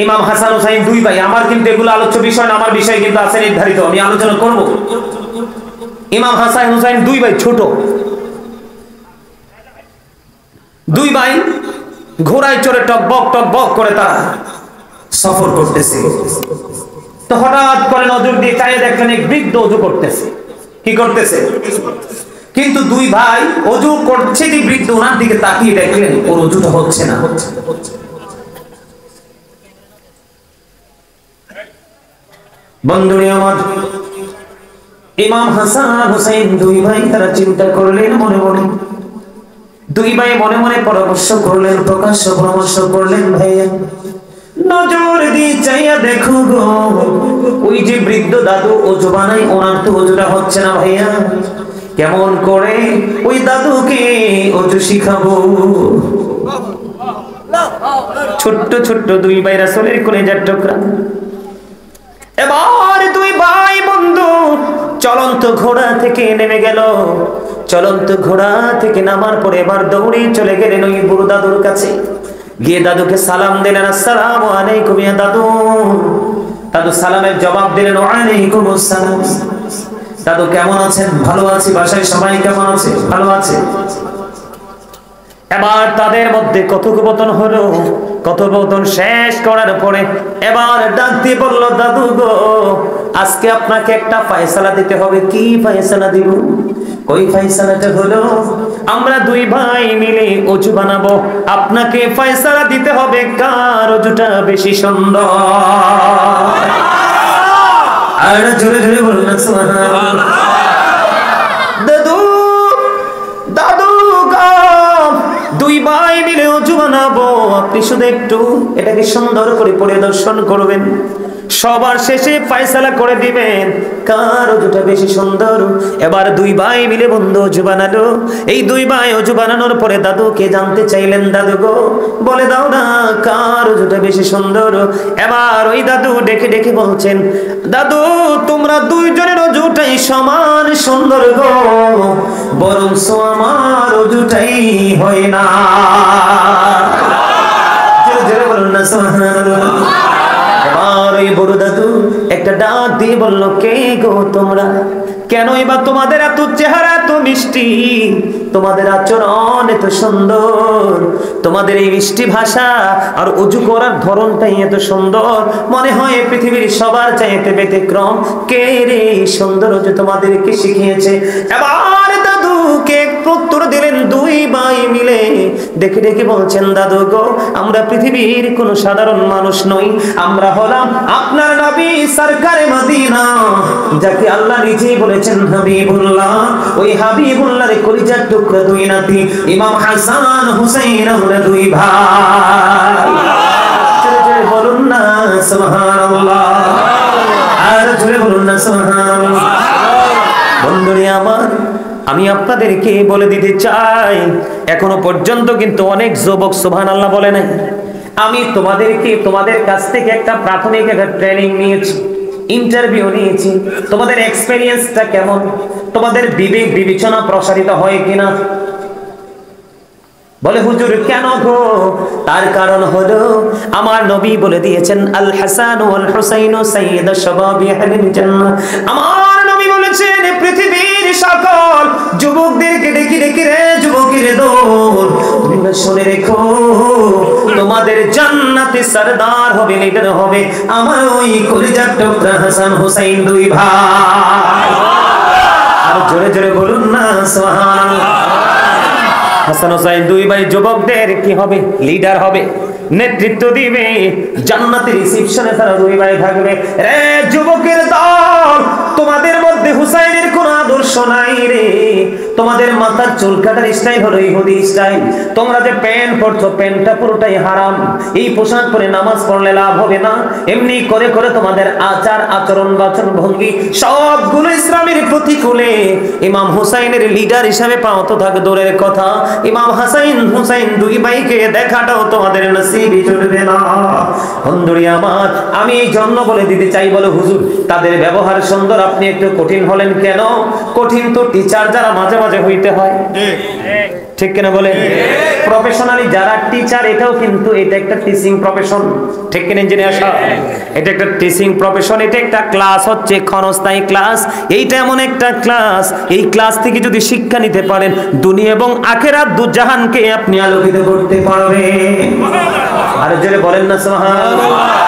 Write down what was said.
ইমাম হাসান হুসাইন দুই ভাই। আমার কিন্তু এগুলো আলোচ্য বিষয় না, আমার বিষয় কিন্তু আছে নির্ধারিত, আমি আলোচনা করব। ইমাম হাসান হুসাইন দুই ভাই, ছোট দুই ভাই, ঘোড়ায় চড়ে টকবক করে তারা সফর করতেছে। তো হঠাৎ করে নজর দিয়ে চাইয়ে দেখলেন এক বৃদ্ধ ওযু করতেছে। কি করতেছে? কিন্তু দুই ভাই ওযু করছে, যে বৃদ্ধ ওনার দিকে তাকিয়ে দেখলেন ওর ওযুটা হচ্ছে না। বন্ধুরে আমার, ইমাম হাসান হুসাইন দুই ভাই তারা চিন্তা করলেন মনে মনে, দুই ভাই মনে মনে পরামর্শ করলেন, প্রকাশ্য পরামর্শ করলেন, ভাইয়া নজর দিয়ে চাইয়া দেখো গো, ওই যে বৃদ্ধ দাদু ওযু বানায়, ওনার তো ওযুটা হচ্ছে না ভাইয়া, কেমন করে ওই দাদুকে ওযু শিখাবো। ছোট্ট ছোট্ট দুই ভাই রাসূলের কলেজার টুকরা। এবার দুই ভাই বন্ধু চলন্ত ঘোড়া থেকে নেমে গেল। চলন্ত ঘোড়া থেকে নামার পরে এবার দৌড়ে চলে গেলেন ওই বুড়ো দাদুর কাছে। গিয়ে দাদুকে সালাম দিলেন, আসসালামু আলাইকুম ইয়া দাদু। দাদু সালামের জবাব দিলেন, ওয়ালাইকুম আসসালাম। দাদু কেমন আছেন? ভালো আছি। বাসায় সবাই কেমন আছে? ভালো আছে। এবার তাদের মধ্যে কথোপকথন হলো। কথোপকথন শেষ করার পরে এবার ডাক দিয়ে বলল, দাদু গো, আজকে আপনাকে একটা ফয়সালা দিতে হবে। কি ফয়সালা দিব? ওই ফয়সালাটা হলো আমরা দুই ভাই মিলে ওযু বানাবো। আপনাকে ফয়সালা দিতে হবে কার ওযুটা বেশি সুন্দর। আর জোরে জোরে বলুন না সুবহানাল্লাহ। দাদু দাদু গো, দুই ভাই মিলে ওযু বানাবো, আপনি শুধু একটু এটাকে সুন্দর করে পরিদর্শন করবেন, সবার শেষে ফয়সালা করে দিবেন কার ওযুটা বেশি সুন্দর। এবার দুই ভাই মিলে বন্ধু ওযু বানালো। এই দুই ভাই ওযু বানানোর পরে দাদুকে জানতে চাইলেন, দাদু গো বলে দাও না কার ওযুটা বেশি সুন্দর। এবার ওই দাদু ডেকে ডেকে বলছেন, দাদু তোমরা দুইজনের ওযুটাই সমান সুন্দর গো, বরঞ্চ আমার ওযুটাই হয় না। জোরে জোরে বলুন না সুবহানাল্লাহ। এবার ওই বড় দাদু একটা ডাক দিয়ে বলল, কে গো তোমরা? কেন এবার তোমাদের এত চেহারা এত মিষ্টি, তোমাদের আচরণ এত সুন্দর, তোমাদের এই মিষ্টি ভাষা আর ওযু করার ধরনটাই এত সুন্দর, মনে হয় পৃথিবীর সবার চাইতে ব্যতিক্রম। কে রে সুন্দর ওযু তোমাদেরকে শিখিয়েছে? এবার দাদুকে উত্তর দিলেন দুই ভাই মিলে, দেখে দেখে বলছেন, দাদু গো আমরা পৃথিবীর কোন সাধারণ মানুষ নই, আমরা হলাম আপনার নবী সরকারে মদিনা, যাকে আল্লাহ নিজেই বলেছেন হাবিবুল্লাহ। ওই হাবিবুল্লাহর কলিজার টুকরা দুই নাতি ইমাম হাসান হুসাইন, আমরা দুই ভাই। জোরে জোরে বলুন না সুবহানাল্লাহ। আর জোরে বলুন না সুবহানাল্লাহ। বন্ধুরা আমার, আমি আপনাদেরকে বলে দিতে চাই, এখনো পর্যন্ত কিন্তু অনেক যুবক সুবহানাল্লাহ বলে নাই। আমি তোমাদের কাছ থেকে একটা প্রাথমিক একটা ট্রেনিং নিয়েছি, ইন্টারভিউ নিয়েছি। তোমাদের এক্সপেরিয়েন্সটা কেমন? তোমাদের বিবেক বিবেচনা প্রসারিত হয় কিনা? বলে হুজুর কেন গো? তার কারণ হলো আমার নবী বলে দিয়েছেন, আল হাসান ওয়াল হুসাইন সাইয়্যিদুশ শাবাবি আহলিল জান্নাহ। আমার নবী বলেছেন পৃথিবীর সকল যুবকদেরকে ডেকে ডেকে, রে যুবকের দল, তোমরা শুনে রেখো, তোমাদের জান্নাতে সরদার হবে, লিডার হবে আমার ওই কলিজার টুকরা হাসান হুসাইন দুই ভাই। আর জোরে জোরে বলুন না সুবহানাল্লাহ। হাসান হুসাইন দুই ভাই যুবকদের কি হবে? লিডার হবে, নেতৃত্ব দিবে, জান্নাতে রিসেপশনে তারা দুই ভাই থাকবে। রে যুবকের দল, তোমাদের মধ্যে হুসাইনের কোন আদর্শ নাই রে। তোমাদের মাথার চুল কাটার স্টাইল হলো ইহুদি স্টাইল। তোমরা যে প্যান্ট পরছো, প্যান্টটা পুরোটাই হারাম। এই পোশাক পরে নামাজ পড়লে লাভ হবে না। এমনি করে করে তোমাদের আচার আচরণ বাচন ভঙ্গি সবগুলো ইসলামের প্রতিকূলে। ইমাম হুসাইনের লিডার হিসাবে পাওয়া তো থাকে দূরের কথা, ইমাম হুসাইন দুই ভাইকে দেখাটাও তোমাদের নসিবে জুটবে না। বন্ধুরা আমার, আমি এই জন্য বলে দিতে চাই, বলে হুজুর তাদের ব্যবহার সুন্দর, আপনি একটু কঠিন হলেন কেন? কঠিন তো টিচার যারা মাঝে মাঝে হইতে হয়। ঠিক কিনা বলেন? প্রফেশনালি যারা টিচার, এটাও কিন্তু এটা একটা টিচিং প্রফেশন, ঠিক কিনা ইঞ্জিনিয়ার সাহেব? এটা একটা টিচিং প্রফেশন, এটা একটা ক্লাস হচ্ছে ক্ষণস্থায়ী ক্লাস। এইটা এমন একটা ক্লাস, এই ক্লাস থেকে যদি শিক্ষা নিতে পারেন দুনিয়া এবং আখিরাত দুজাহানকে আপনি আলোকিত করতে পারবেন। আর জোরে বলেন না সুবহানাল্লাহ।